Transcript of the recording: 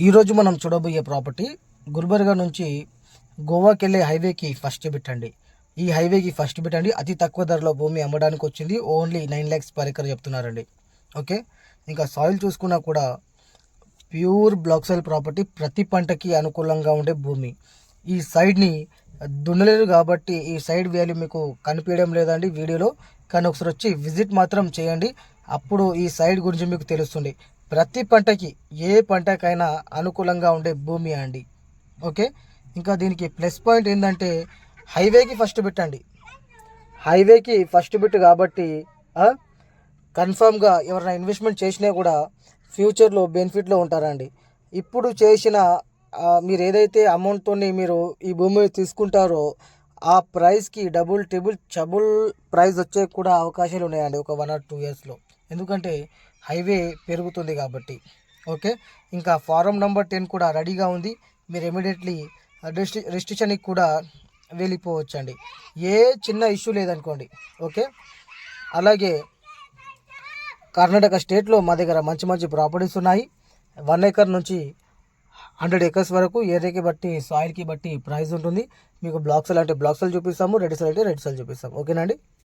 ఈరోజు మనం చూడబోయే ప్రాపర్టీ గుల్బర్గా నుంచి గోవాకి వెళ్ళే హైవేకి ఫస్ట్ బిట్ అండి. ఈ హైవేకి ఫస్ట్ బిట్ అండి. అతి తక్కువ ధరలో భూమి అమ్మడానికి వచ్చింది. ఓన్లీ 9 lakhs per acre చెప్తున్నారండి. ఓకే, ఇంకా సాయిల్ చూసుకున్నా కూడా ప్యూర్ బ్లాక్ సాయిల్ ప్రాపర్టీ, ప్రతి పంటకి అనుకూలంగా ఉండే భూమి. ఈ సైడ్ని దున్నలేరు కాబట్టి ఈ సైడ్ వాల్యూ మీకు కనిపించడం లేదండి వీడియోలో, కానీ ఒకసారి వచ్చి విజిట్ మాత్రం చేయండి. అప్పుడు ఈ సైడ్ గురించి మీకు తెలుస్తుంది. ప్రతి పంటకి, ఏ పంటకైనా అనుకూలంగా ఉండే భూమి అండి. ఓకే, ఇంకా దీనికి ప్లస్ పాయింట్ ఏంటంటే హైవేకి ఫస్ట్ బిట్ అండి. హైవేకి ఫస్ట్ బిట్ కాబట్టి కన్ఫామ్గా ఎవరైనా ఇన్వెస్ట్మెంట్ చేసినా కూడా ఫ్యూచర్లో బెనిఫిట్లో ఉంటారండి. ఇప్పుడు చేసిన మీరు ఏదైతే అమౌంట్తో మీరు ఈ భూమిని తీసుకుంటారో ఆ ప్రైస్కి డబుల్ ట్రిబుల్ చబుల్ ప్రైస్ వచ్చే కూడా అవకాశాలు ఉన్నాయండి ఒక 1 or 2 yearsలో. ఎందుకంటే హైవే పెరుగుతుంది కాబట్టి. ఓకే, ఇంకా ఫారం నెంబర్ 10 కూడా రెడీగా ఉంది. మీరు ఇమీడియట్లీ రిజిస్ట్రేషన్కి కూడా వెళ్ళిపోవచ్చండి. ఏ చిన్న ఇష్యూ లేదనుకోండి. ఓకే, అలాగే కర్ణాటక స్టేట్లో మా దగ్గర మంచి మంచి ప్రాపర్టీస్ ఉన్నాయి. 1 acre నుంచి 100 acres వరకు. ఏరియాకి బట్టి, సాయిల్కి బట్టి ప్రైస్ ఉంటుంది. మీకు బ్లాక్ సెల్ అంటే బ్లాక్ సెల్ చూపిస్తాము, రెడ్ సెల్ అంటే రెడ్ సెల్ చూపిస్తాము. ఓకేనండి.